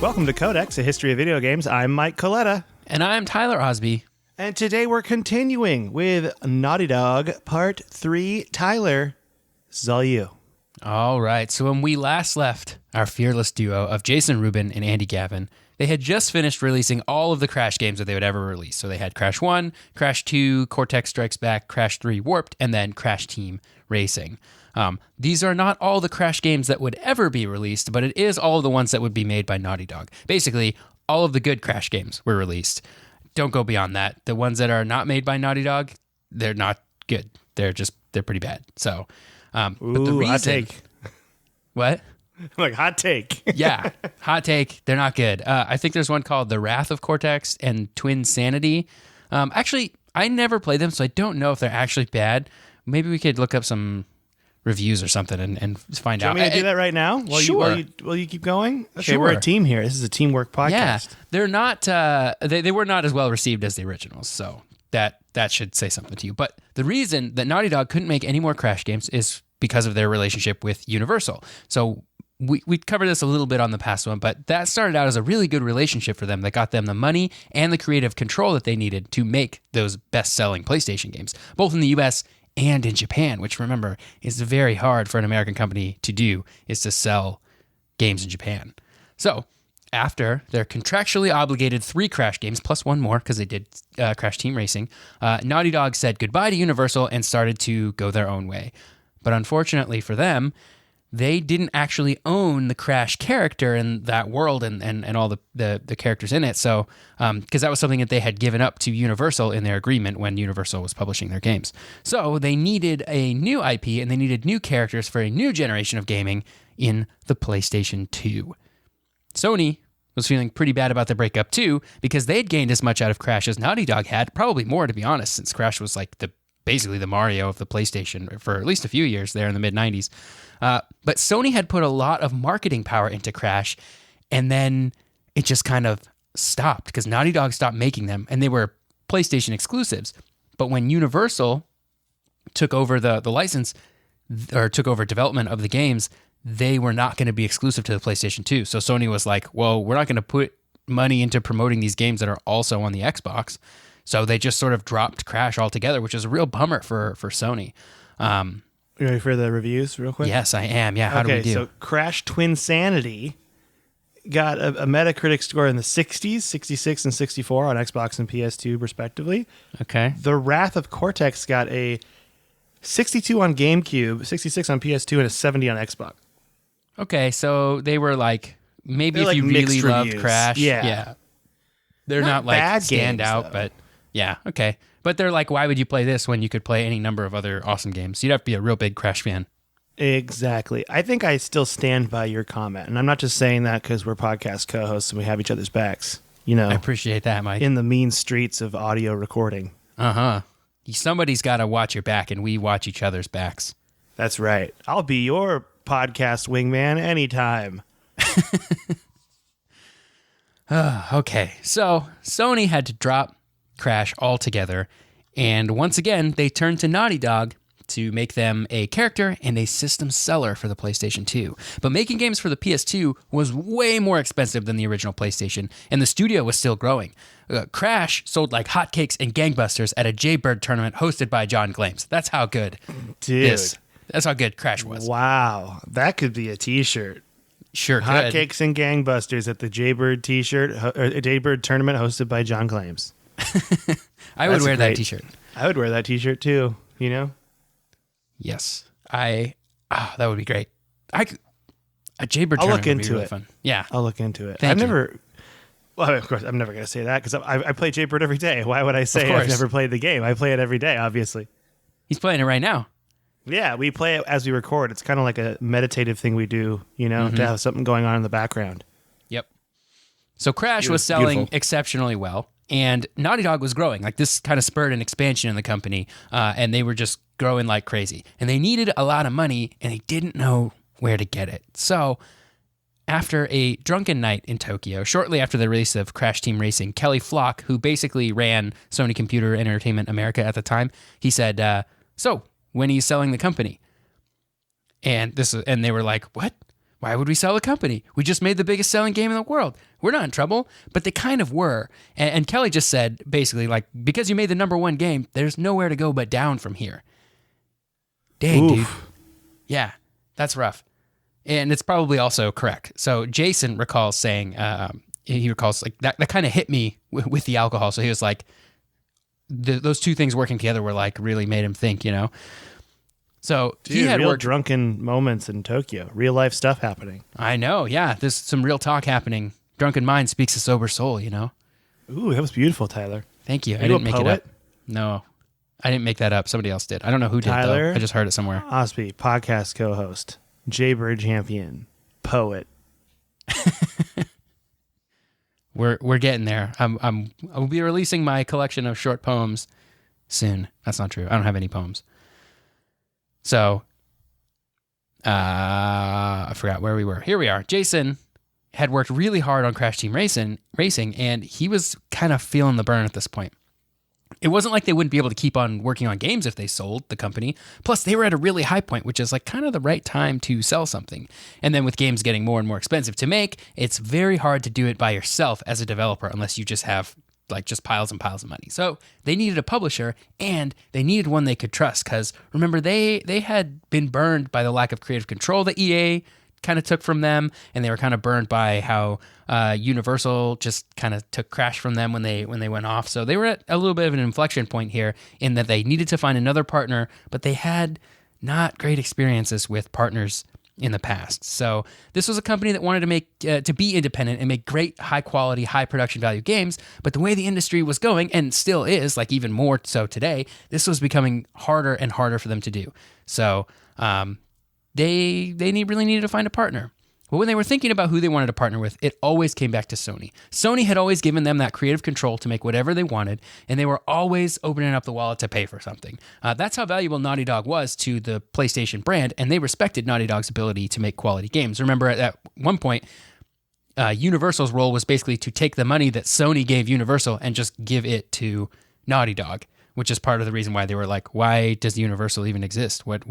Welcome to Codex, a history of video games. I'm Mike Coletta. And I'm Tyler Osby. And today we're continuing with Naughty Dog Part 3. Tyler, this is all you. All right. So when we last left our fearless duo of Jason Rubin and Andy Gavin, they had just finished releasing all of the Crash games that they would ever release. So they had Crash 1, Crash 2, Cortex Strikes Back, Crash 3 Warped, and then Crash Team Racing. These are not all the Crash games that would ever be released, but it is all of the ones that would be made by Naughty Dog. Basically, all of the good Crash games were released. Don't go beyond that. The ones that are not made by Naughty Dog, they're not good. They're pretty bad. So, but the reason... hot take. What? Like, hot take. Yeah, hot take. They're not good. I think there's one called The Wrath of Cortex and Twin Sanity. Actually, I never played them, so I don't know if they're actually bad. Maybe we could look up some reviews or something and find out. Do you want me to do that right now? Sure. While you keep going? Okay, Sure. We're a team here. This is a teamwork podcast. Yeah, they're not. They were not as well received as the originals, so that should say something to you. But the reason that Naughty Dog couldn't make any more Crash games is because of their relationship with Universal. So we covered this a little bit on the past one, but that started out as a really good relationship for them that got them the money and the creative control that they needed to make those best-selling PlayStation games, both in the US and in Japan, which, remember, is very hard for an American company to do, is to sell games in Japan. So after their contractually obligated 3 Crash games, plus one more because they did Crash Team Racing, Naughty Dog said goodbye to Universal and started to go their own way. But unfortunately for them, they didn't actually own the Crash character in that world and all the characters in it. So, because that was something that they had given up to Universal in their agreement when Universal was publishing their games. So they needed a new IP and they needed new characters for a new generation of gaming in the PlayStation 2. Sony was feeling pretty bad about the breakup too, because they'd gained as much out of Crash as Naughty Dog had, probably more to be honest, since Crash was like basically the Mario of the PlayStation for at least a few years there in the mid-90s. But Sony had put a lot of marketing power into Crash, and then it just kind of stopped because Naughty Dog stopped making them, and they were PlayStation exclusives. But when Universal took over the license, or took over development of the games, they were not going to be exclusive to the PlayStation 2. So Sony was like, well, we're not going to put money into promoting these games that are also on the Xbox. So they just sort of dropped Crash altogether, which is a real bummer for Sony. You ready for the reviews real quick? Yes, I am. Yeah, how do we do? So Crash Twin Sanity got a Metacritic score in the 60s, 66 and 64 on Xbox and PS2 respectively. Okay. The Wrath of Cortex got a 62 on GameCube, 66 on PS2, and a 70 on Xbox. Okay, so they were like, maybe They're if like you really mixed loved reviews. Crash. Yeah. They're not like bad stand games, out, though. but yeah, okay. But they're like, why would you play this when you could play any number of other awesome games? You'd have to be a real big Crash fan. Exactly. I think I still stand by your comment. And I'm not just saying that because we're podcast co-hosts and we have each other's backs. You know, I appreciate that, Mike. in the mean streets of audio recording. Uh-huh. Somebody's got to watch your back, and we watch each other's backs. That's right. I'll be your podcast wingman anytime. Okay, so Sony had to drop Crash altogether, and once again, they turned to Naughty Dog to make them a character and a system seller for the PlayStation 2. But making games for the PS2 was way more expensive than the original PlayStation, and the studio was still growing. Crash sold like hotcakes and gangbusters at a Jaybird tournament hosted by John Glames. That's how good that's how good Crash was. Wow. That could be a t-shirt. Sure could. Hotcakes and gangbusters at the Jaybird Jaybird tournament hosted by John Claims. I would wear that t-shirt. I would wear that t-shirt too, you know? Yes. that would be great. A Jaybird I'll tournament look would be into really it. fun. Yeah. I'll look into it. Thank you. Well, of course, I'm never going to say that because I play Jaybird every day. Why would I say course. I've never played the game? I play it every day, obviously. He's playing it right now. Yeah, we play it as we record. It's kind of like a meditative thing we do, you know, to have something going on in the background. Yep. So Crash was selling exceptionally well, and Naughty Dog was growing. Like, this kind of spurred an expansion in the company, and they were just growing like crazy. And they needed a lot of money, and they didn't know where to get it. So after a drunken night in Tokyo, shortly after the release of Crash Team Racing, Kelly Flock, who basically ran Sony Computer Entertainment America at the time, he said, so when are you selling the company? And they were like, what? Why would we sell the company? We just made the biggest selling game in the world. We're not in trouble. But they kind of were. And Kelly just said, basically, like, because you made the number one game, there's nowhere to go but down from here. Dang, dude. Yeah, that's rough. And it's probably also correct. So Jason recalls saying, he recalls, like, that kind of hit me with the alcohol. So he was like, those two things working together were like, really made him think, you know? So Dude, he had real worked drunken moments in Tokyo, real life stuff happening. I know, yeah. There's some real talk happening. Drunken mind speaks a sober soul, you know? Ooh, that was beautiful, Tyler. Thank you. Are I you didn't a make it poet? up. No, I didn't make that up. Somebody else did. I don't know who did, Tyler though. I just heard it somewhere. Osby, podcast co-host, Jaybird champion, poet. We're getting there. I'll be releasing my collection of short poems soon. That's not true. I don't have any poems. So, I forgot where we were. Here we are. Jason had worked really hard on Crash Team Racing, and he was kind of feeling the burn at this point. It wasn't like they wouldn't be able to keep on working on games if they sold the company. Plus, they were at a really high point, which is like kind of the right time to sell something. And then with games getting more and more expensive to make, it's very hard to do it by yourself as a developer unless you just have like just piles and piles of money. So they needed a publisher, and they needed one they could trust, because remember, they had been burned by the lack of creative control that EA kind of took from them, and they were kind of burned by how Universal just kind of took Crash from them when they went off. So they were at a little bit of an inflection point here in that they needed to find another partner, but they had not great experiences with partners in the past. So this was a company that wanted to make to be independent and make great, high quality, high production value games. But the way the industry was going, and still is, like even more so today, this was becoming harder and harder for them to do. So they really needed to find a partner. But when they were thinking about who they wanted to partner with, it always came back to Sony. Sony had always given them that creative control to make whatever they wanted, and they were always opening up the wallet to pay for something. That's how valuable Naughty Dog was to the PlayStation brand, and they respected Naughty Dog's ability to make quality games. Remember, at one point, Universal's role was basically to take the money that Sony gave Universal and just give it to Naughty Dog, which is part of the reason why they were like, why does Universal even exist? What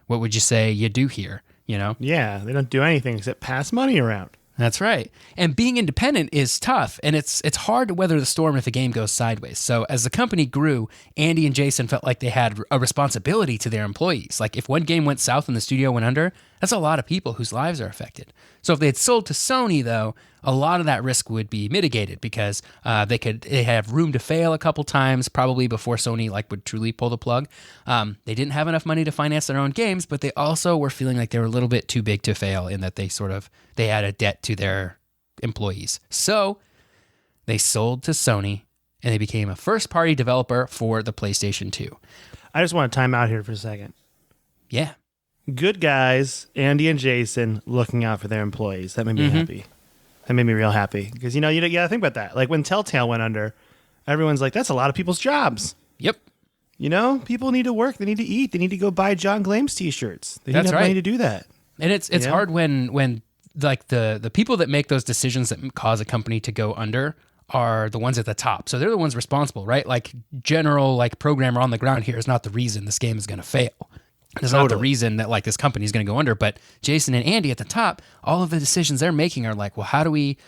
would you say you do here? You know? Yeah, they don't do anything except pass money around. That's right. And being independent is tough, and it's hard to weather the storm if a game goes sideways. So as the company grew, Andy and Jason felt like they had a responsibility to their employees. Like if one game went south and the studio went under, that's a lot of people whose lives are affected. So if they had sold to Sony, though, a lot of that risk would be mitigated because they have room to fail a couple times, probably before Sony would truly pull the plug. They didn't have enough money to finance their own games, but they also were feeling like they were a little bit too big to fail in that they had a debt to their employees. So they sold to Sony, and they became a first-party developer for the PlayStation 2. I just want to time out here for a second. Yeah. Good guys, Andy and Jason, looking out for their employees. That made me happy. That made me real happy. Because, you gotta think about that. Like when Telltale went under, everyone's like, that's a lot of people's jobs. Yep. People need to work. They need to eat. They need to go buy John Glames t-shirts. They need to have money to do that. And it's hard when like the people that make those decisions that cause a company to go under are the ones at the top. So they're the ones responsible, right? Like general programmer on the ground here is not the reason this game is going to fail. It's not the reason that this company is going to go under. But Jason and Andy at the top, all of the decisions they're making are like, well, how do we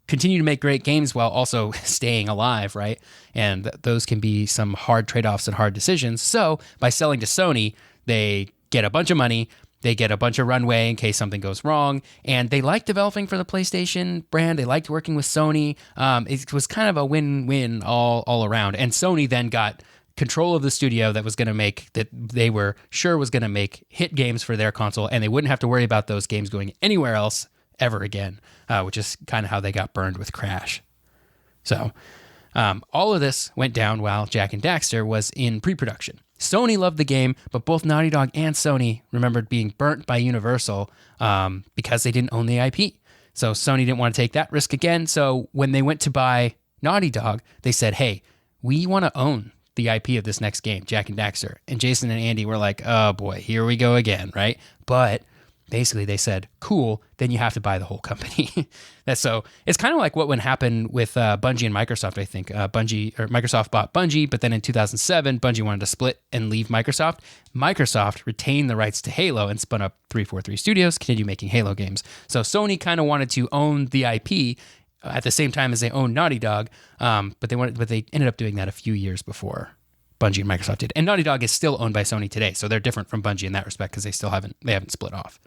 continue to make great games while also staying alive, right? And those can be some hard trade-offs and hard decisions. So by selling to Sony, they get a bunch of money. They get a bunch of runway in case something goes wrong. And they liked developing for the PlayStation brand. They liked working with Sony. It was kind of a win-win all around. And Sony then got control of the studio that they were sure was going to make hit games for their console, and they wouldn't have to worry about those games going anywhere else ever again, which is kind of how they got burned with Crash. So all of this went down while Jak and Daxter was in pre-production. Sony loved the game, but both Naughty Dog and Sony remembered being burnt by Universal because they didn't own the IP. So Sony didn't want to take that risk again. So when they went to buy Naughty Dog, they said, hey, we want to own the IP of this next game, Jak and Daxter. And Jason and Andy were like, oh boy, here we go again, right? But basically they said, cool, then you have to buy the whole company. So it's kind of like what would happen with Bungie and Microsoft, I think. Microsoft bought Bungie, but then in 2007, Bungie wanted to split and leave Microsoft. Microsoft retained the rights to Halo and spun up 343 Studios, continued making Halo games. So Sony kind of wanted to own the IP at the same time as they owned Naughty Dog, but they ended up doing that a few years before Bungie and Microsoft did. And Naughty Dog is still owned by Sony today, so they're different from Bungie in that respect because they haven't split off.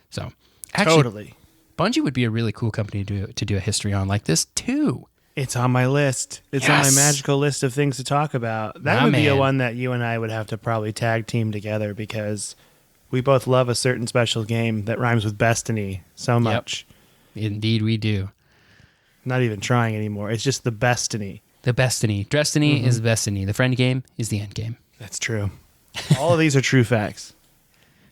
So actually, Totally. Bungie would be a really cool company to do a history on like this too. It's on my list. It's on my magical list of things to talk about. That would be a one that you and I would have to probably tag team together because we both love a certain special game that rhymes with Bestiny so much. Yep. Indeed we do. Not even trying anymore. It's just the Bestiny. The Bestiny. Destiny is Bestiny. The friend game is the end game. That's true. All of these are true facts.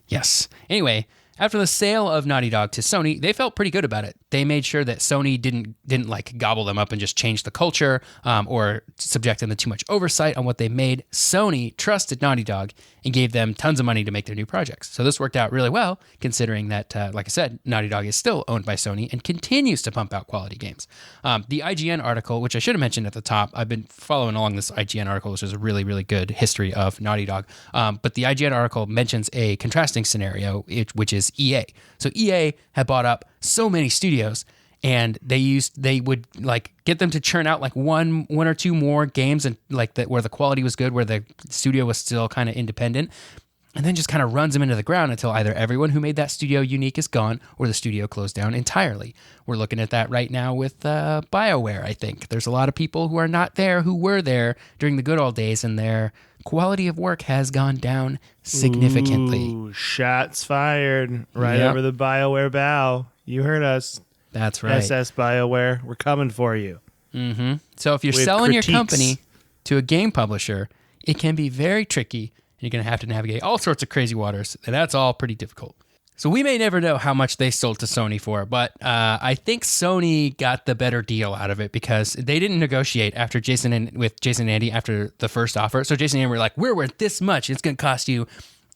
Yes. Anyway, after the sale of Naughty Dog to Sony, they felt pretty good about it. They made sure that Sony didn't like gobble them up and just change the culture or subject them to too much oversight on what they made. Sony trusted Naughty Dog and gave them tons of money to make their new projects. So this worked out really well, considering that, like I said, Naughty Dog is still owned by Sony and continues to pump out quality games. The IGN article, which I should have mentioned at the top, I've been following along this IGN article, which is a really, really good history of Naughty Dog. But the IGN article mentions a contrasting scenario, which is EA. So EA had bought up so many studios, and they would like get them to churn out like one or two more games and like that where the quality was good, where the studio was still kind of independent, and then just kind of runs them into the ground until either everyone who made that studio unique is gone or the studio closed down entirely. We're looking at that right now with BioWare. I think there's a lot of people who are not there who were there during the good old days, and their quality of work has gone down significantly. Ooh, shots fired right over the BioWare bow. You heard us. That's right. SS BioWare, we're coming for you. Mm-hmm. So if you're selling your company to a game publisher, it can be very tricky, and you're going to have to navigate all sorts of crazy waters, and that's all pretty difficult. So we may never know how much they sold to Sony for, but I think Sony got the better deal out of it because they didn't negotiate with Jason and Andy after the first offer. So Jason and Andy were like, we're worth this much. It's going to cost you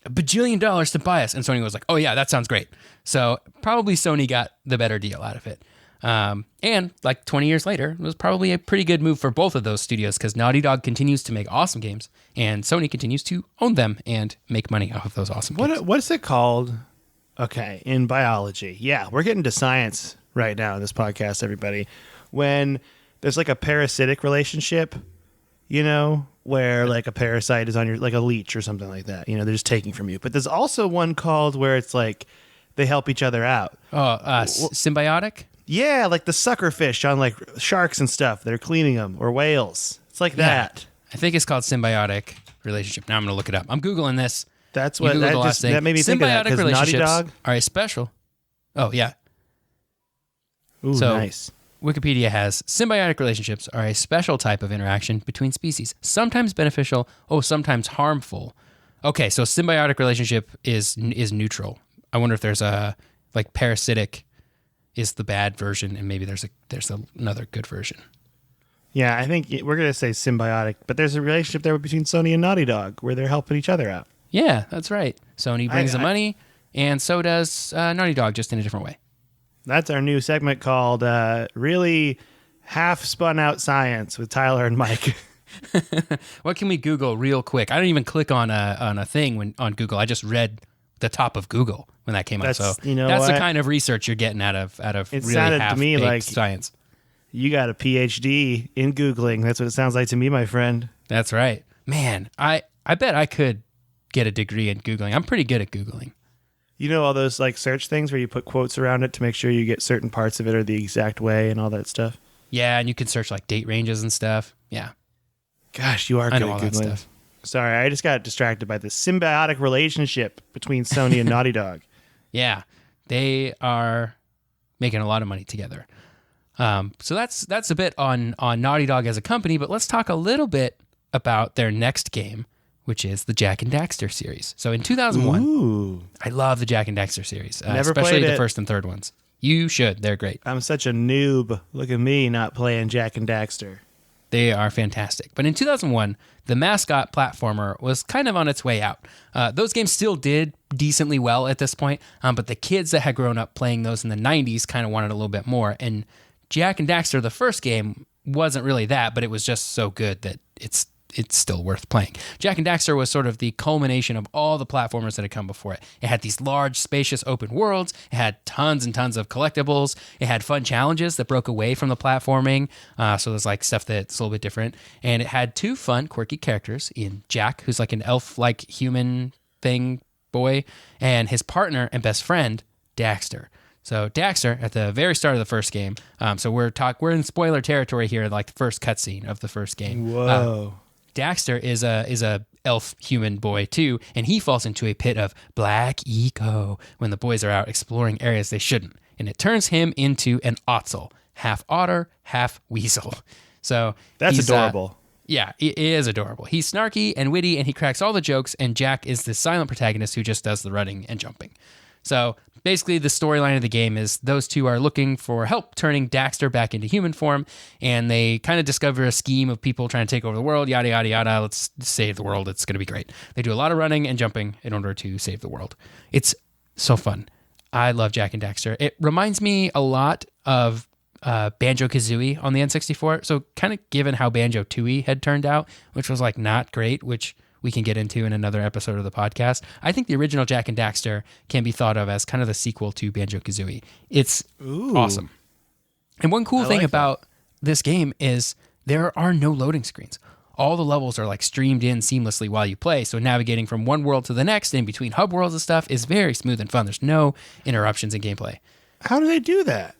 $1 bajillion to buy us. And Sony was like, oh yeah, that sounds great. So probably Sony got the better deal out of it. And like 20 years later, it was probably a pretty good move for both of those studios because Naughty Dog continues to make awesome games and Sony continues to own them and make money off of those awesome games. What's it called? Okay, in biology. Yeah, we're getting to science right now in this podcast, everybody. When there's like a parasitic relationship, you know, where like a parasite is on your, like a leech or something like that. You know, they're just taking from you. But there's also one called where it's like they help each other out. Symbiotic? Yeah, like the sucker fish on like sharks and stuff. They're cleaning them, or whales. It's like that. I think it's called symbiotic relationship. Now I'm going to look it up. I'm Googling this. That's what that made me think of that because Naughty Dog are a special. Oh yeah. Ooh, so, nice. Wikipedia has symbiotic relationships are a special type of interaction between species, sometimes beneficial, sometimes harmful. Okay, so symbiotic relationship is neutral. I wonder if there's a like parasitic is the bad version, and maybe there's another good version. Yeah, I think we're gonna say symbiotic, but there's a relationship there between Sony and Naughty Dog where they're helping each other out. Yeah, that's right. Sony brings the money, and so does Naughty Dog, just in a different way. That's our new segment called Really Half Spun Out Science with Tyler and Mike. What can we Google real quick? I don't even click on a thing on Google. I just read the top of Google when that came out. So that's the kind of research you're getting out of it really sounded to me like science. You got a PhD in Googling. That's what it sounds like to me, my friend. That's right. Man, I bet I could get a degree in Googling. I'm pretty good at Googling. You know all those like search things where you put quotes around it to make sure you get certain parts of it are the exact way and all that stuff? Yeah, and you can search like date ranges and stuff. Yeah. Gosh, you are good at Googling. Sorry, I just got distracted by this symbiotic relationship between Sony and Naughty Dog. Yeah, they are making a lot of money together. So that's a bit on Naughty Dog as a company, but let's talk a little bit about their next game, which is the Jak and Daxter series. So in 2001, I love the Jak and Daxter series, especially the first and third ones. You should. They're great. I'm such a noob. Look at me not playing Jak and Daxter. They are fantastic. But in 2001, the mascot platformer was kind of on its way out. Those games still did decently well at this point, but the kids that had grown up playing those in the 90s kind of wanted a little bit more. And Jak and Daxter, the first game, wasn't really that, but it was just so good that it's still worth playing. Jak and Daxter was sort of the culmination of all the platformers that had come before it. It had these large, spacious open worlds. It had tons and tons of collectibles. It had fun challenges that broke away from the platforming. So there's like stuff that's a little bit different. And it had two fun, quirky characters in Jak, who's like an elf-like human thing boy, and his partner and best friend, Daxter. So Daxter, at the very start of the first game, so we're in spoiler territory here, like the first cutscene of the first game. Whoa. Daxter is a elf human boy too, and he falls into a pit of black eco when the boys are out exploring areas they shouldn't, and it turns him into an Otzel, half otter, half weasel. So That's adorable. Yeah, it is adorable. He's snarky and witty, and he cracks all the jokes, and Jak is the silent protagonist who just does the running and jumping. So basically, the storyline of the game is those two are looking for help turning Daxter back into human form, and they kind of discover a scheme of people trying to take over the world, yada, yada, yada. Let's save the world. It's going to be great. They do a lot of running and jumping in order to save the world. It's so fun. I love Jak and Daxter. It reminds me a lot of Banjo-Kazooie on the N64. So kind of given how Banjo-Tooie had turned out, which was like not great, which we can get into in another episode of the podcast. I think the original Jak and Daxter can be thought of as kind of the sequel to Banjo-Kazooie. It's awesome. And one cool thing about this game is there are no loading screens. All the levels are like streamed in seamlessly while you play. So navigating from one world to the next in between hub worlds and stuff is very smooth and fun. There's no interruptions in gameplay. How do they do that?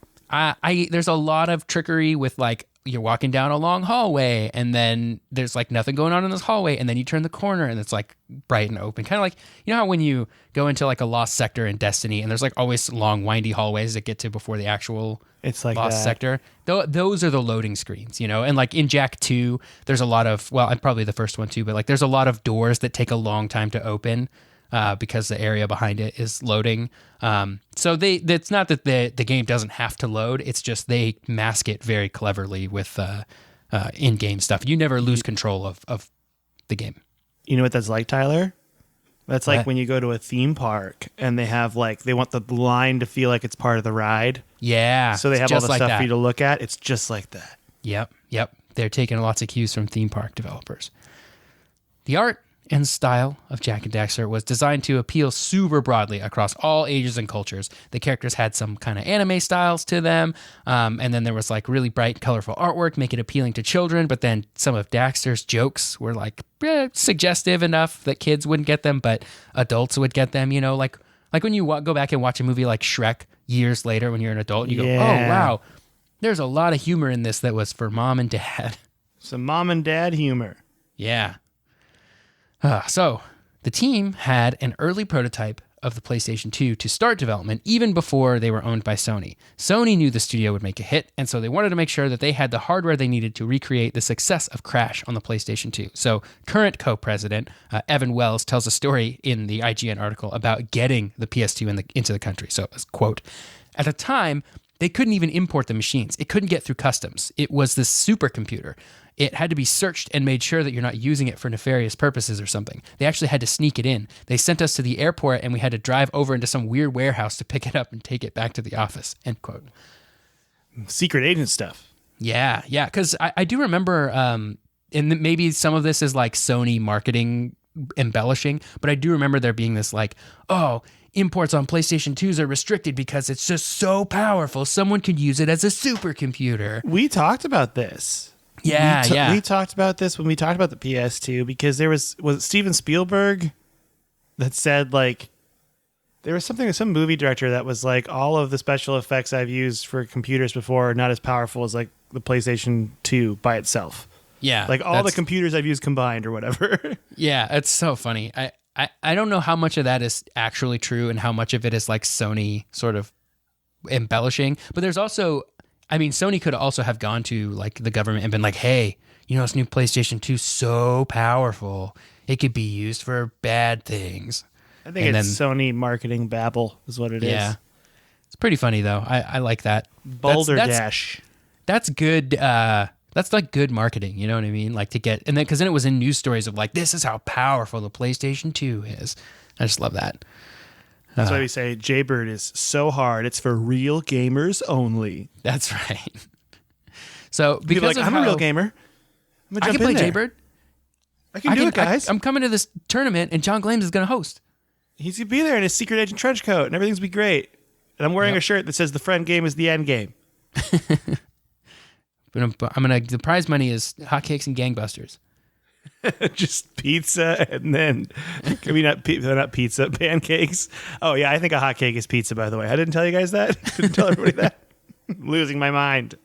There's a lot of trickery with like, you're walking down a long hallway and then there's like nothing going on in this hallway, and then you turn the corner and it's like bright and open. Kind of like, you know how when you go into like a lost sector in Destiny and there's like always long windy hallways that get to before the actual lost sector? Those are the loading screens, you know? And like in Jak 2, there's a lot of, well, I'm probably the first one too, but like there's a lot of doors that take a long time to open. Because the area behind it is loading. So it's not that the game doesn't have to load. It's just they mask it very cleverly with in-game stuff. You never lose control of the game. You know what that's like, Tyler? That's like when you go to a theme park and they have like, they want the line to feel like it's part of the ride. Yeah. So they have all the stuff for you to look at. It's just like that. Yep. They're taking lots of cues from theme park developers. The art and style of Jak and Daxter was designed to appeal super broadly across all ages and cultures. The characters had some kind of anime styles to them, and then there was like really bright, colorful artwork, make it appealing to children, but then some of Daxter's jokes were like suggestive enough that kids wouldn't get them, but adults would get them, you know, like when you go back and watch a movie like Shrek years later when you're an adult, you go, oh, wow, there's a lot of humor in this that was for mom and dad. Some mom and dad humor. Yeah. So the team had an early prototype of the PlayStation 2 to start development even before they were owned by Sony. Sony knew the studio would make a hit, and so they wanted to make sure that they had the hardware they needed to recreate the success of Crash on the PlayStation 2. So current co-president Evan Wells tells a story in the IGN article about getting the PS2 into the country. So, quote, at the time, they couldn't even import the machines. It couldn't get through customs. It was this supercomputer. It had to be searched and made sure that you're not using it for nefarious purposes or something. They actually had to sneak it in. They sent us to the airport and we had to drive over into some weird warehouse to pick it up and take it back to the office, end quote. Secret agent stuff. Yeah. Because I do remember, and maybe some of this is like Sony marketing embellishing, but I do remember there being this like, oh, imports on PlayStation 2s are restricted because it's just so powerful. Someone could use it as a supercomputer. We talked about this. Yeah. We talked about this when we talked about the PS2 because was it Steven Spielberg that said like there was some movie director that was like all of the special effects I've used for computers before are not as powerful as like the PlayStation 2 by itself. Yeah. Like all the computers I've used combined or whatever. Yeah, it's so funny. I don't know how much of that is actually true and how much of it is like Sony sort of embellishing, but there's also, I mean, Sony could also have gone to like the government and been like, hey, you know, this new PlayStation 2 is so powerful. It could be used for bad things. I think it's Sony marketing babble is what it is. Yeah. It's pretty funny though. I like that. Boulder Dash. That's good That's like good marketing, you know what I mean? Like to get, and then because then it was in news stories of like, this is how powerful the PlayStation 2 is. I just love that. That's why we say Jaybird is so hard. It's for real gamers only. That's right. So because people are like, I'm a real gamer. I can play Jaybird. I can do it, guys. I'm coming to this tournament, and John Glames is going to host. He's going to be there in his secret agent trench coat, and everything's going to be great. And I'm wearing a shirt that says the friend game is the end game. The prize money is hotcakes and gangbusters. Just pizza, and then not pizza, pancakes. Oh yeah, I think a hotcake is pizza. By the way, I didn't tell you guys that. Didn't tell everybody that. I'm losing my mind.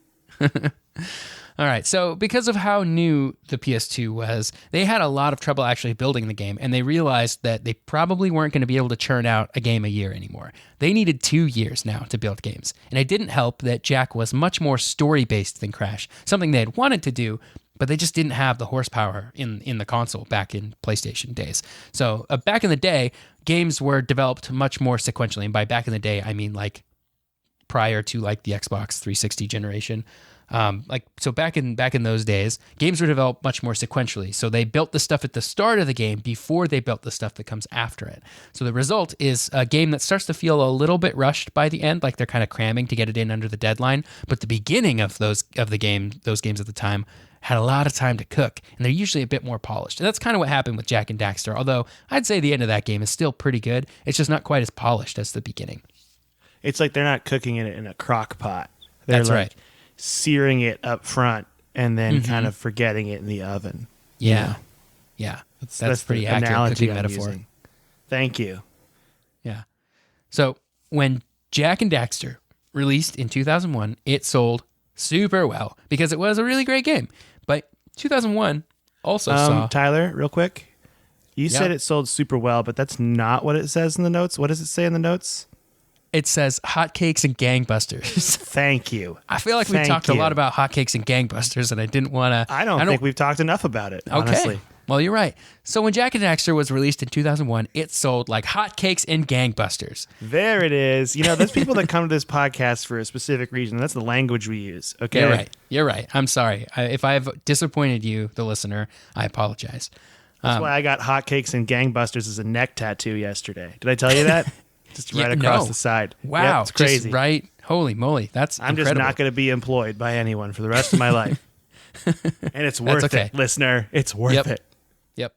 All right, so because of how new the PS2 was, they had a lot of trouble actually building the game, and they realized that they probably weren't going to be able to churn out a game a year anymore. They needed 2 years now to build games, and it didn't help that Jak was much more story-based than Crash, something they had wanted to do, but they just didn't have the horsepower in the console back in PlayStation days. So back in the day, games were developed much more sequentially, and by back in the day, I mean like prior to like the Xbox 360 generation. So back in those days, games were developed much more sequentially. So they built the stuff at the start of the game before they built the stuff that comes after it. So the result is a game that starts to feel a little bit rushed by the end, like they're kind of cramming to get it in under the deadline. But the beginning of those games at the time had a lot of time to cook, and they're usually a bit more polished. And that's kind of what happened with Jak and Daxter. Although I'd say the end of that game is still pretty good. It's just not quite as polished as the beginning. It's like they're not cooking it in a crock pot. They're That's right. Searing it up front and then kind of forgetting it in the oven. Yeah. Yeah. That's pretty accurate cooking metaphor. Using. Thank you. Yeah. So when Jak and Daxter released in 2001, it sold super well because it was a really great game. But 2001 also saw... Tyler, real quick. You said it sold super well, but that's not what it says in the notes. What does it say in the notes? It says hotcakes and gangbusters. Thank you. I feel like we talked a lot about hotcakes and gangbusters, and I didn't want to... I don't think we've talked enough about it, honestly. Okay. Well, you're right. So when Jak and Daxter was released in 2001, it sold like hotcakes and gangbusters. There it is. You know, there's people that come to this podcast for a specific reason. That's the language we use, okay? You're right. I'm sorry. If I've disappointed you, the listener, I apologize. That's why I got hotcakes and gangbusters as a neck tattoo yesterday. Did I tell you that? Just right across the side. Wow. Yep, it's crazy. Just right. Holy moly. That's I'm incredible. just not going to be employed by anyone for the rest of my life. And it's worth it, listener. It's worth it. Yep.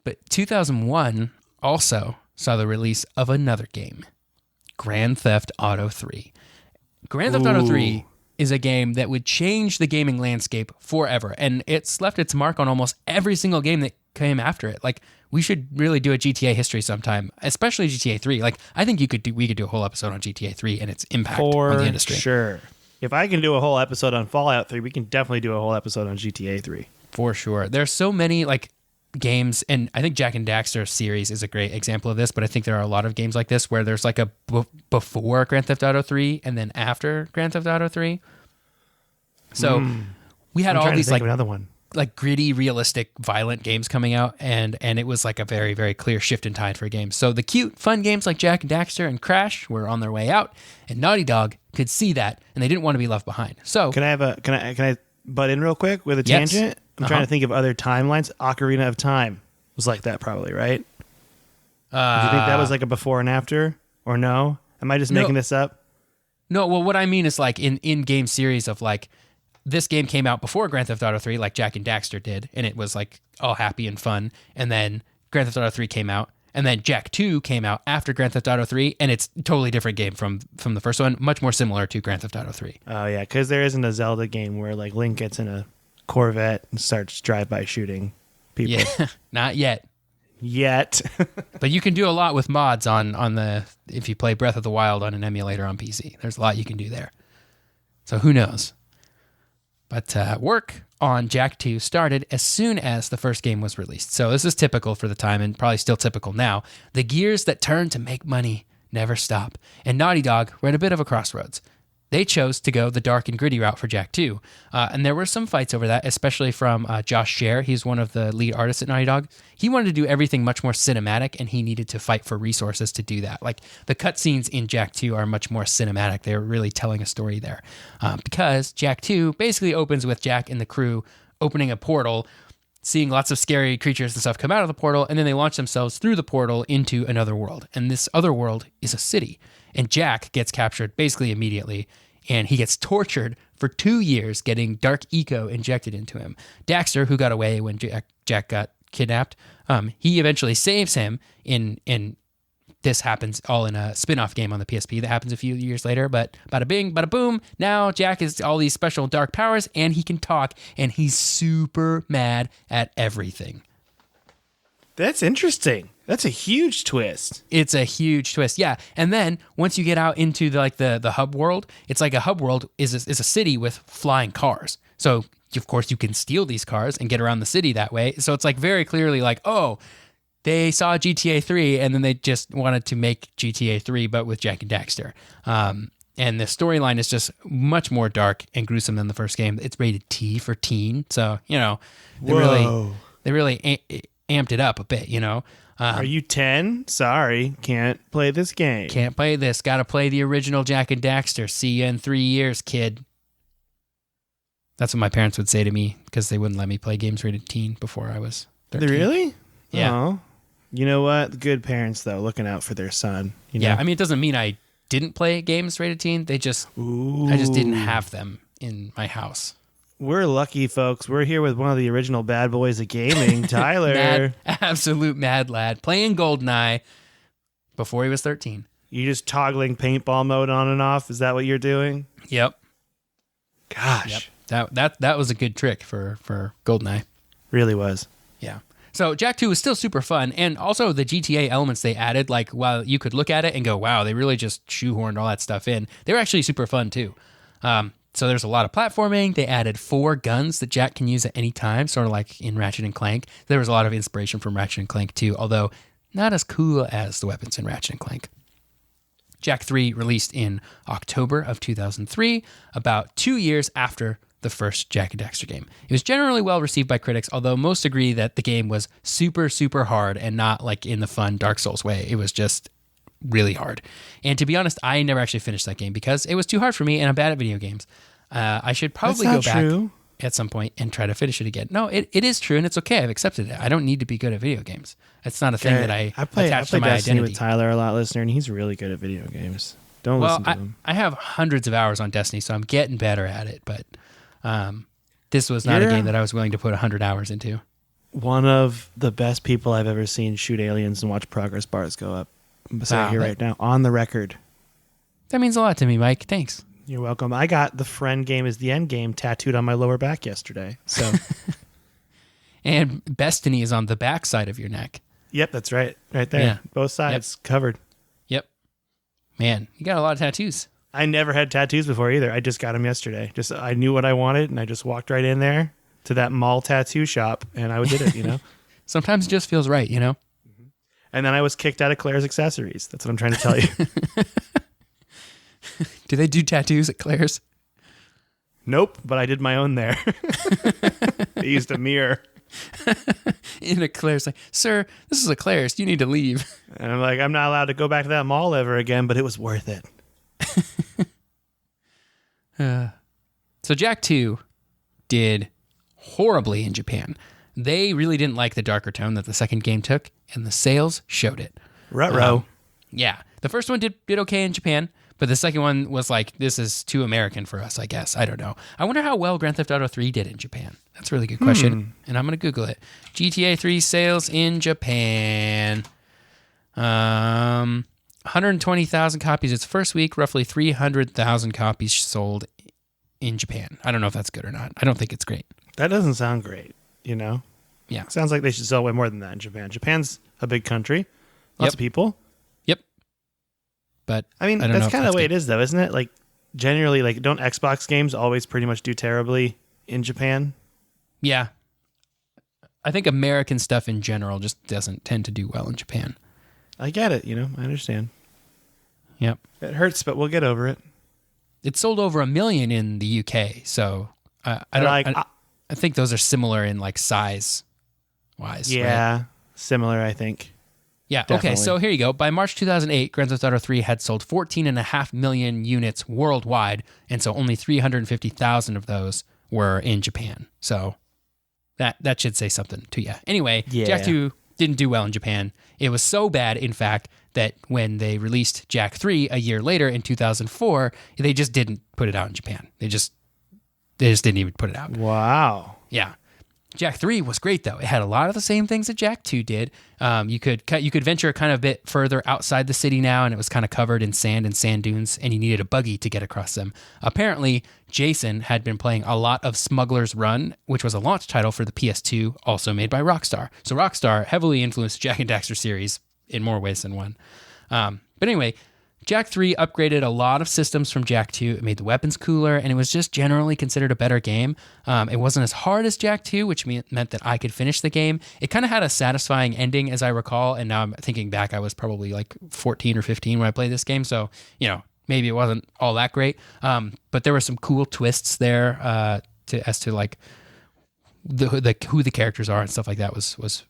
But 2001 also saw the release of another game, Grand Theft Auto 3. Grand Theft Auto 3 is a game that would change the gaming landscape forever. And it's left its mark on almost every single game that came after it. Like, we should really do a GTA history sometime, especially GTA 3. Like, I think we could do a whole episode on GTA 3 and its impact on the industry. For sure. If I can do a whole episode on Fallout 3, we can definitely do a whole episode on GTA 3. For sure. There's so many like games, and I think Jak and Daxter series is a great example of this, but I think there are a lot of games like this where there's like a before Grand Theft Auto 3 and then after Grand Theft Auto 3. So we had all these like another one. Like gritty, realistic, violent games coming out, and it was like a very, very clear shift in tide for games. So the cute, fun games like Jak and Daxter and Crash were on their way out, and Naughty Dog could see that, and they didn't want to be left behind. So can I butt in real quick with a tangent? I'm trying to think of other timelines. Ocarina of Time was like that, probably, right? Do you think that was like a before and after, or no? Am I just making this up? No. Well, what I mean is like in-game series of like. This game came out before Grand Theft Auto 3, like Jak and Daxter did, and it was like all happy and fun. And then Grand Theft Auto 3 came out, and then Jak 2 came out after Grand Theft Auto 3, and it's a totally different game from the first one, much more similar to Grand Theft Auto 3. Oh yeah, because there isn't a Zelda game where like Link gets in a Corvette and starts drive-by shooting people. Yeah, not yet. But you can do a lot with mods on the if you play Breath of the Wild on an emulator on PC. There's a lot you can do there. So who knows? But work on Jak 2 started as soon as the first game was released. So this is typical for the time and probably still typical now. The gears that turn to make money never stop. And Naughty Dog were at a bit of a crossroads. they chose to go the dark and gritty route for Jak 2. And there were some fights over that, especially from Josh Scher. He's one of the lead artists at Naughty Dog. He wanted to do everything much more cinematic, and he needed to fight for resources to do that. Like, the cutscenes in Jak 2 are much more cinematic. They're really telling a story there. Because Jak 2 basically opens with Jak and the crew opening a portal, seeing lots of scary creatures and stuff come out of the portal, and then they launch themselves through the portal into another world. And this other world is a city. And Jak gets captured basically immediately, and he gets tortured for 2 years, getting dark eco injected into him. Daxter, who got away when Jak got kidnapped, he eventually saves him in this happens all in a spin-off game on the PSP that happens a few years later. But bada bing, bada boom, now Jak has all these special dark powers, and he can talk, and he's super mad at everything. That's interesting. That's a huge twist. It's a huge twist, yeah. And then once you get out into the hub world, it's like a hub world is a city with flying cars. So of course you can steal these cars and get around the city that way. So it's like very clearly like, oh, they saw GTA 3 and then they just wanted to make GTA 3 but with Jak and Daxter. And the storyline is just much more dark and gruesome than the first game. It's rated T for teen, so they really amped it up a bit. Are you 10? Sorry, can't play this game. Can't play this. Got to play the original Jak and Daxter. See you in 3 years, kid. That's what my parents would say to me because they wouldn't let me play games rated teen before I was 13. Really? Yeah. Oh. You know what? Good parents, though, looking out for their son. Yeah, I mean, it doesn't mean I didn't play games rated teen. I just didn't have them in my house. We're lucky, folks. We're here with one of the original bad boys of gaming, Tyler. Absolute mad lad. Playing GoldenEye before he was 13. You just toggling paintball mode on and off? Is that what you're doing? Yep. Gosh. Yep. That was a good trick for GoldenEye. Really was. Yeah. So Jak 2 was still super fun, and also the GTA elements they added, like while you could look at it and go, wow, they really just shoehorned all that stuff in. They were actually super fun too. So there's a lot of platforming. They added 4 guns that Jak can use at any time, sort of like in Ratchet and Clank. There was a lot of inspiration from Ratchet and Clank too, although not as cool as the weapons in Ratchet and Clank. Jak 3 released in October of 2003, about 2 years after the first Jak and Daxter game. It was generally well received by critics, although most agree that the game was super, super hard and not like in the fun Dark Souls way. It was just really hard. And to be honest, I never actually finished that game because it was too hard for me and I'm bad at video games. I should probably go back at some point and try to finish it again. No, it is true and it's okay. I've accepted it. I don't need to be good at video games. It's not a thing that I attach to my Destiny identity. with Tyler a lot, listener, and he's really good at video games. Don't listen to him. I have hundreds of hours on Destiny, so I'm getting better at it, but this was not a game that I was willing to put 100 hours into. One of the best people I've ever seen shoot aliens and watch progress bars go up. I'm saying here right now, on the record. That means a lot to me, Mike. Thanks. You're welcome. I got the friend game is the end game tattooed on my lower back yesterday. So, and Destiny is on the back side of your neck. Yep, that's right. Right there. Yeah. Both sides covered. Yep. Man, you got a lot of tattoos. I never had tattoos before either. I just got them yesterday. I knew what I wanted, and I just walked right in there to that mall tattoo shop, and I did it, Sometimes it just feels right, And then I was kicked out of Claire's Accessories. That's what I'm trying to tell you. Do they do tattoos at Claire's? Nope, but I did my own there. They used a mirror. In a Claire's, like, sir, this is a Claire's. You need to leave. And I'm like, I'm not allowed to go back to that mall ever again, but it was worth it. So Jak 2 did horribly in Japan. They really didn't like the darker tone that the second game took, and the sales showed it. Ruh-roh. Yeah. The first one did okay in Japan, but the second one was like, this is too American for us, I guess. I don't know. I wonder how well Grand Theft Auto 3 did in Japan. That's a really good question, and I'm going to Google it. GTA 3 sales in Japan. 120,000 copies its first week, roughly 300,000 copies sold in Japan. I don't know if that's good or not. I don't think it's great. That doesn't sound great, Yeah. Sounds like they should sell way more than that in Japan. Japan's a big country. Lots of people. Yep. But I mean, that's kind of the way it is, though, isn't it? Like, generally, like, don't Xbox games always pretty much do terribly in Japan? Yeah. I think American stuff in general just doesn't tend to do well in Japan. I get it, I understand. Yep. It hurts, but we'll get over it. It sold over 1 million in the UK. So I think those are similar in like size wise. Yeah, right? similar, I think. Yeah. Definitely. Okay. So here you go. By March 2008, Grand Theft Auto 3 had sold 14.5 million units worldwide, and so only 350,000 of those were in Japan. So that should say something to you. Anyway, Jak 2 didn't do well in Japan. It was so bad, in fact, that when they released Jak 3 a year later in 2004, they just didn't put it out in Japan. They just didn't even put it out. Wow. Yeah. Jak 3 was great, though. It had a lot of the same things that Jak 2 did. You could venture kind of a bit further outside the city now, and it was kind of covered in sand and sand dunes, and you needed a buggy to get across them. Apparently, Jason had been playing a lot of Smuggler's Run, which was a launch title for the PS2, also made by Rockstar. So Rockstar heavily influenced Jak and Daxter series in more ways than one. But anyway, Jak 3 upgraded a lot of systems from Jak 2. It made the weapons cooler, and it was just generally considered a better game. It wasn't as hard as Jak 2, which meant that I could finish the game. It kind of had a satisfying ending, as I recall, and now I'm thinking back, I was probably like 14 or 15 when I played this game, so, maybe it wasn't all that great. But there were some cool twists there as to like who the characters are and stuff like that was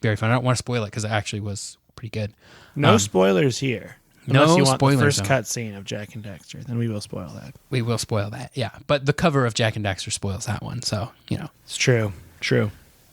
very fun. I don't want to spoil it because it actually was pretty good. No spoilers here. Unless No you want spoilers, the first cutscene of Jak and Daxter, then we will spoil that. We will spoil that, yeah. But the cover of Jak and Daxter spoils that one, so, It's true.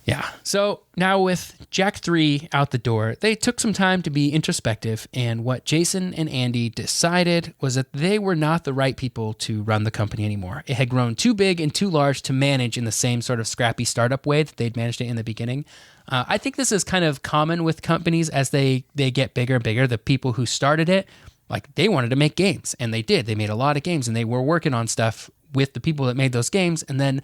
Yeah. So now with Jak 3 out the door, they took some time to be introspective, and what Jason and Andy decided was that they were not the right people to run the company anymore. It had grown too big and too large to manage in the same sort of scrappy startup way that they'd managed it in the beginning. I think this is kind of common with companies as they get bigger and bigger. The people who started it, like, they wanted to make games, and they did. They made a lot of games, and they were working on stuff with the people that made those games, and then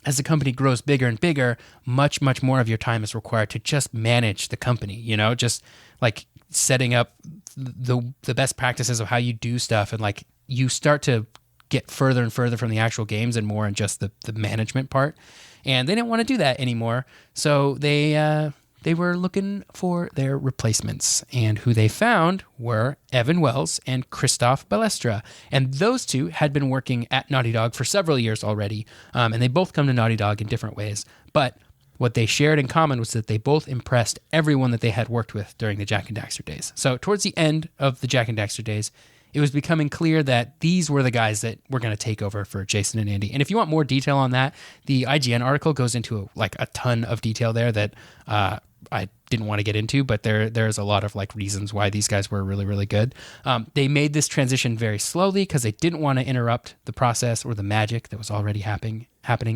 as the company grows bigger and bigger, much, much more of your time is required to just manage the company, just like setting up the best practices of how you do stuff. And like you start to get further and further from the actual games and more in just the management part. And they didn't want to do that anymore. So they were looking for their replacements, and who they found were Evan Wells and Christoph Balestra. And those two had been working at Naughty Dog for several years already, and they both come to Naughty Dog in different ways. But what they shared in common was that they both impressed everyone that they had worked with during the Jak and Daxter days. So towards the end of the Jak and Daxter days, it was becoming clear that these were the guys that were going to take over for Jason and Andy. And if you want more detail on that, the IGN article goes into a ton of detail there that I didn't want to get into, but there's a lot of like reasons why these guys were really, really good. They made this transition very slowly because they didn't want to interrupt the process or the magic that was already happening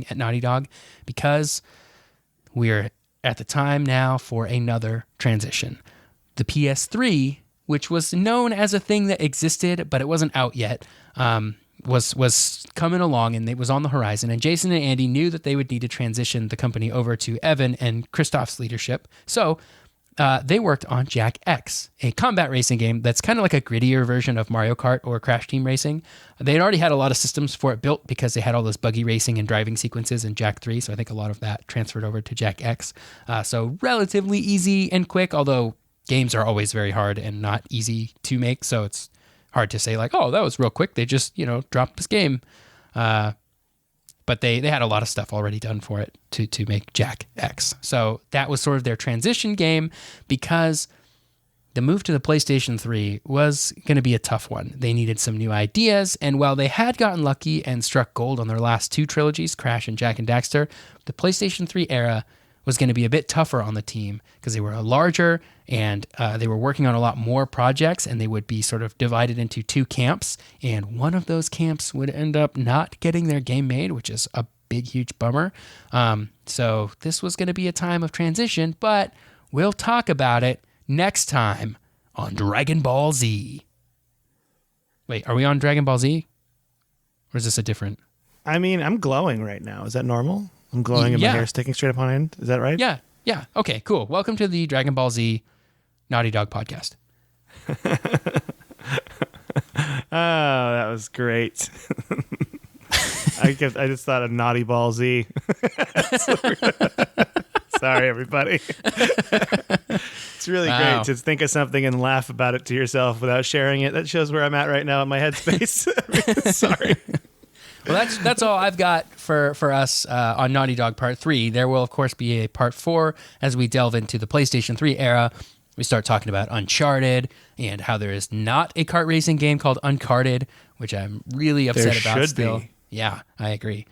at Naughty Dog, because we're at the time now for another transition. The PS3, which was known as a thing that existed, but it wasn't out yet, was coming along, and it was on the horizon. And Jason and Andy knew that they would need to transition the company over to Evan and Christoph's leadership. So they worked on Jak X, a combat racing game that's kind of like a grittier version of Mario Kart or Crash Team Racing. They had already had a lot of systems for it built because they had all those buggy racing and driving sequences in Jak 3. So I think a lot of that transferred over to Jak X. So relatively easy and quick, although games are always very hard and not easy to make, so it's hard to say like, oh, that was real quick. They just, dropped this game. But they had a lot of stuff already done for it to make Jak X. So that was sort of their transition game, because the move to the PlayStation 3 was going to be a tough one. They needed some new ideas, and while they had gotten lucky and struck gold on their last two trilogies, Crash and Jak and Daxter, the PlayStation 3 era was going to be a bit tougher on the team because they were larger, and they were working on a lot more projects, and they would be sort of divided into two camps, and one of those camps would end up not getting their game made, which is a big, huge bummer. So this was going to be a time of transition, but we'll talk about it next time on Dragon Ball Z. Wait, are we on Dragon Ball Z? Or is this a different? I mean, I'm glowing right now. Is that normal? I'm glowing and my hair's sticking straight up on end. Is that right? Yeah. Okay, cool. Welcome to the Dragon Ball Z Naughty Dog podcast. Oh, that was great. I just thought of Naughty Ball Z. Sorry, everybody. It's really Wow. great to think of something and laugh about it to yourself without sharing it. That shows where I'm at right now in my headspace. Sorry. Well, that's all I've got for us on Naughty Dog Part 3. There will, of course, be a Part 4 as we delve into the PlayStation 3 era. We start talking about Uncharted and how there is not a kart racing game called Uncharted, which I'm really upset There about should still. be. Yeah, I agree.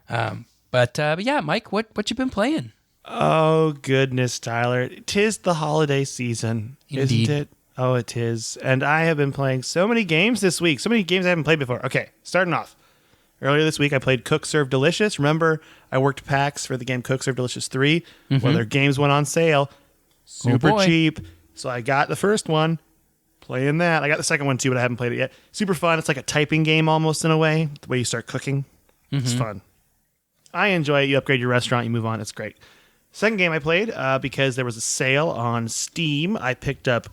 But yeah, Mike, what you been playing? Oh, goodness, Tyler. 'Tis the holiday season, Indeed. isn't it? Oh, it is. And I have been playing so many games this week. So many games I haven't played before. Okay, starting off. Earlier this week, I played Cook Serve Delicious. Remember, I worked PAX for the game Cook Serve Delicious 3. Well, their games went on sale. Super boy. cheap. So I got the first one, playing that. I got the second one too, but I haven't played it yet. Super fun. It's like a typing game almost in a way, the way you start cooking. It's fun. I enjoy it. You upgrade your restaurant, you move on. It's great. Second game I played, because there was a sale on Steam, I picked up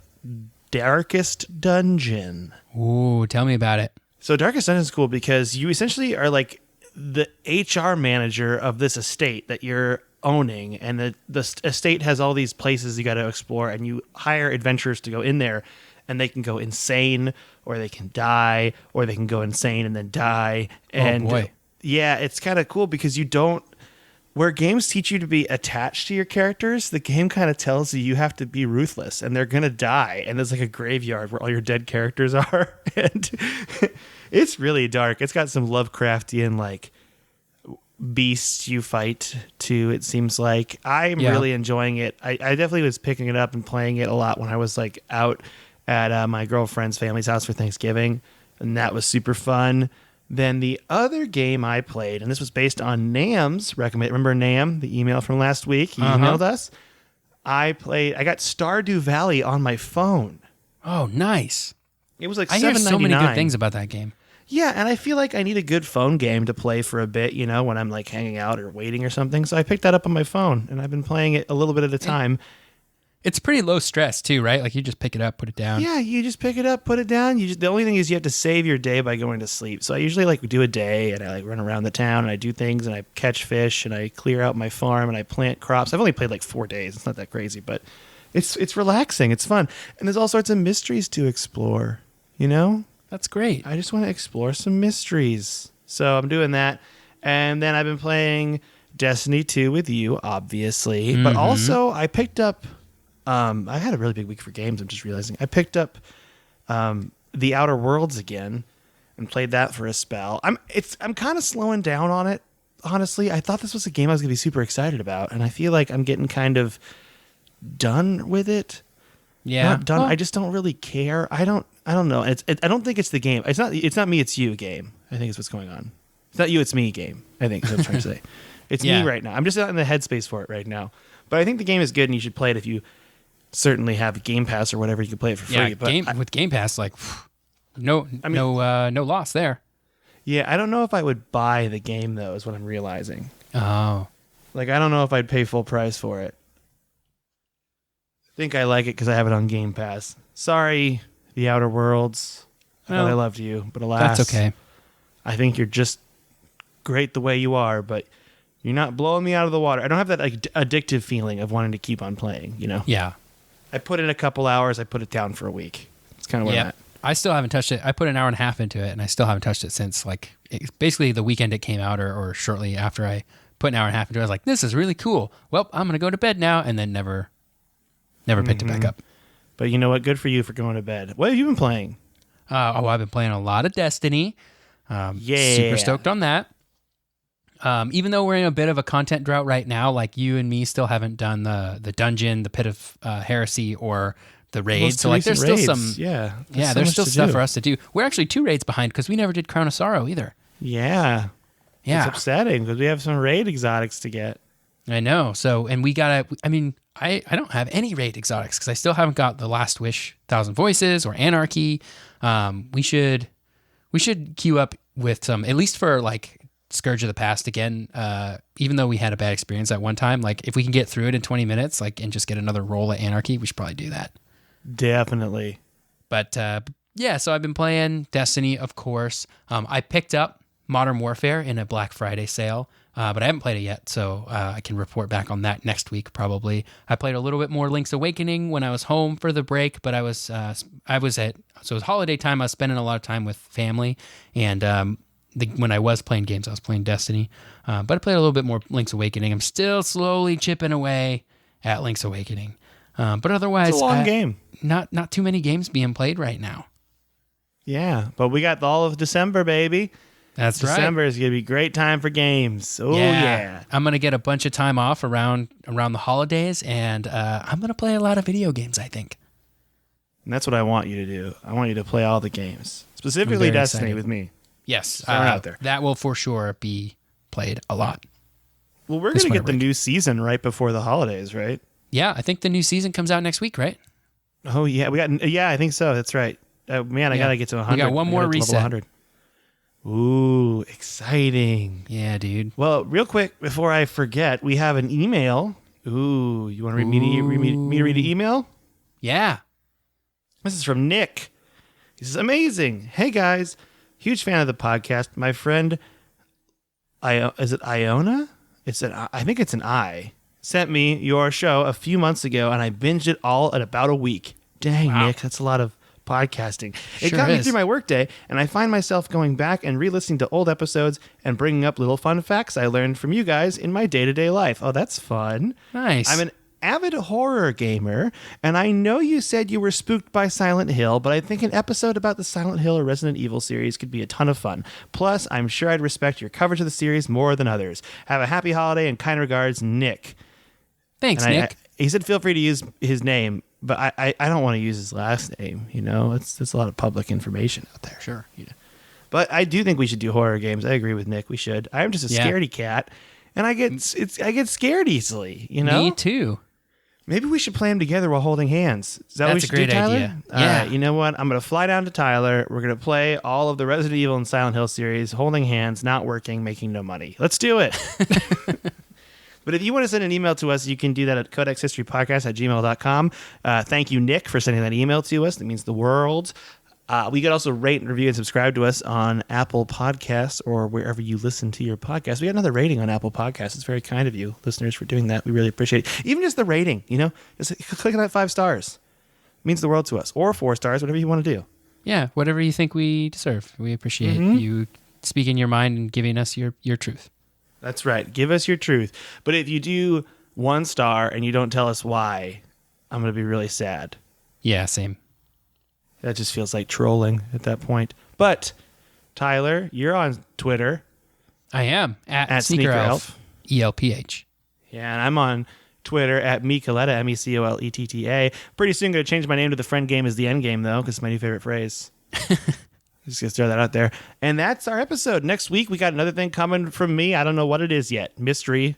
Darkest Dungeon. Ooh, tell me about it. So Darkest Dungeon is cool because you essentially are like the HR manager of this estate that you're owning, and the estate has all these places you got to explore, and you hire adventurers to go in there, and they can go insane, or they can die, or they can go insane and then die. And boy. yeah, it's kind of cool because you don't. Where games teach you to be attached to your characters, the game kind of tells you have to be ruthless, and they're gonna die. And there's like a graveyard where all your dead characters are, and it's really dark. It's got some Lovecraftian like beasts you fight too. It seems like I'm really enjoying it. I definitely was picking it up and playing it a lot when I was like out at my girlfriend's family's house for Thanksgiving, and that was super fun. Then the other game I played, and this was based on Nam's recommend. Remember Nam, the email from last week? He emailed us. I got Stardew Valley on my phone. Oh, nice. It was like I hear so many $7.99. good things about that game. Yeah, and I feel like I need a good phone game to play for a bit, you know, when I'm like hanging out or waiting or something. So I picked that up on my phone, and I've been playing it a little bit at a time. It's pretty low stress too, right? Like you just pick it up, put it down. Yeah, you just pick it up, put it down. The only thing is you have to save your day by going to sleep. So I usually like do a day, and I like run around the town, and I do things, and I catch fish, and I clear out my farm, and I plant crops. I've only played like 4 days. It's not that crazy, but it's relaxing. It's fun, and there's all sorts of mysteries to explore. You know, That's great. I just want to explore some mysteries. So I'm doing that, and then I've been playing Destiny 2 with you, obviously, but also I picked up. I had a really big week for games. I'm just realizing I picked up The Outer Worlds again and played that for a spell. I'm kind of slowing down on it. Honestly, I thought this was a game I was gonna be super excited about, and I feel like I'm getting kind of done with it. Yeah. Not done. Well, I just don't really care. I don't know. I don't think it's the game. It's not me. It's you game. I think is what's going on. It's not you. It's me game. I think is what I'm trying to say. It's Yeah. me right now. I'm just not in the headspace for it right now. But I think the game is good, and you should play it if you certainly have Game Pass or whatever. You can play it for free. yeah, But with Game Pass, like no loss there. yeah, I don't know if I would buy the game though. Is what I'm realizing. Oh, Like I don't know if I'd pay full price for it. I think I like it because I have it on Game Pass. Sorry, The Outer Worlds. I thought I Well, loved you, but alas, that's okay. I think you're just great the way you are, but you're not blowing me out of the water. I don't have that like, addictive feeling of wanting to keep on playing, you know? Yeah. I put in a couple hours, I put it down for a week. It's kind of where I'm Yeah. at. I still haven't touched it. I put an hour and a half into it, and I still haven't touched it since basically the weekend it came out, or shortly after I put an hour and a half into it. I was like, this is really cool. Well, I'm gonna go to bed now, and then never picked it back up. But you know what? Good for you for going to bed. What have you been playing? I've been playing a lot of Destiny. Yeah. Super stoked on that. Even though we're in a bit of a content drought right now, like you and me still haven't done the dungeon, the Pit of Heresy, or the raid. Most So like there's still raids. some there's still stuff for us to do. We're actually 2 raids behind because we never did Crown of Sorrow either. Yeah. Yeah. It's upsetting because we have some raid exotics to get. I know. So, and I don't have any raid exotics because I still haven't got the Last Wish, Thousand Voices, or Anarchy. We should queue up with some, at least for like Scourge of the Past again. Even though we had a bad experience at one time, like if we can get through it in 20 minutes, like, and just get another roll at Anarchy, we should probably do that. Definitely. But yeah, so I've been playing Destiny, of course. I picked up Modern Warfare in a Black Friday sale. but I haven't played it yet, so I can report back on that next week probably. I played a little bit more Link's Awakening when I was home for the break, but so it was holiday time. I was spending a lot of time with family, and when I was playing games, I was playing Destiny, but I played a little bit more Link's Awakening. I'm still slowly chipping away at Link's Awakening, but otherwise, It's a long game. Not too many games being played right now. Yeah, but we got all of December, baby. That's right. December is going to be a great time for games. Oh, yeah. I'm going to get a bunch of time off around the holidays, and I'm going to play a lot of video games, I think. And that's what I want you to do. I want you to play all the games, specifically Destiny with me. Yes, out there. That will for sure be played a lot. Well, we're going to get the new season right before the holidays, right? Yeah, I think the new season comes out next week, right? Oh, yeah. I think so. That's right. Man, I got to get to 100. We got one more reset. 100. Ooh, exciting. Yeah, dude. Well, real quick, before I forget, we have an email. Ooh, you want to read me to read the email? Yeah. This is from Nick. He says, amazing. Hey, guys. Huge fan of the podcast. My friend, is it Iona? I think it's an I. Sent me your show a few months ago, and I binged it all in about a week. Dang, wow. Nick, that's a lot of podcasting. It got me through my workday, and I find myself going back and re-listening to old episodes and bringing up little fun facts I learned from you guys in my day-to-day life. Oh, that's fun. Nice. I'm an avid horror gamer, and I know you said you were spooked by Silent Hill, but I think an episode about the Silent Hill or Resident Evil series could be a ton of fun. Plus, I'm sure I'd respect your coverage of the series more than others. Have a happy holiday and kind regards, Nick. Thanks, Nick. He said feel free to use his name, but I don't want to use his last name. You know, it's a lot of public information out there. Sure. You know? But I do think we should do horror games. I agree with Nick. We should. I'm just a scaredy cat, and I get scared easily. You know. Me too. Maybe we should play them together while holding hands. Is that what we should do, Tyler? Idea. All right, you know what? I'm going to fly down to Tyler. We're going to play all of the Resident Evil and Silent Hill series, holding hands, not working, making no money. Let's do it. But if you want to send an email to us, you can do that at codexhistorypodcast@gmail.com. Thank you, Nick, for sending that email to us. That means the world. We could also rate and review and subscribe to us on Apple Podcasts or wherever you listen to your podcast. We got another rating on Apple Podcasts. It's very kind of you, listeners, for doing that. We really appreciate it. Even just the rating, you know, just click on that 5 stars. It means the world to us. Or 4 stars, whatever you want to do. Yeah, whatever you think we deserve. We appreciate you speaking your mind and giving us your truth. That's right. Give us your truth. But if you do 1 star and you don't tell us why, I'm going to be really sad. Yeah, same. That just feels like trolling at that point. But, Tyler, you're on Twitter. I am. At SneakerElf. ELPH. Yeah, and I'm on Twitter at Mecoletta, MECOLETTA. Pretty soon going to change my name to The Friend Game is the End Game, though, because it's my new favorite phrase. Just going to throw that out there. And that's our episode. Next week, we got another thing coming from me. I don't know what it is yet. Mystery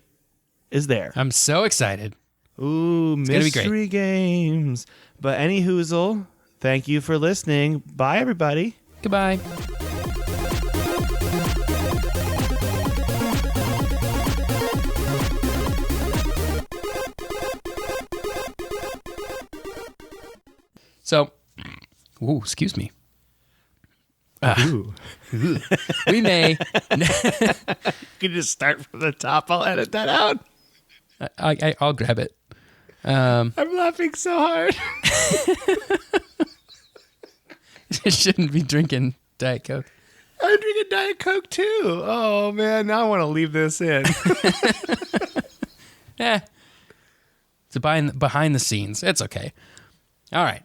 is there. I'm so excited. Ooh, it's mystery games. But any hoozle, thank you for listening. Bye, everybody. Goodbye. So, excuse me. We may. You can just start from the top. I'll edit that out. I'll grab it. I'm laughing so hard. You shouldn't be drinking Diet Coke. I'm drinking Diet Coke too. Oh man, now I want to leave this in. It's behind the scenes. It's okay. All right.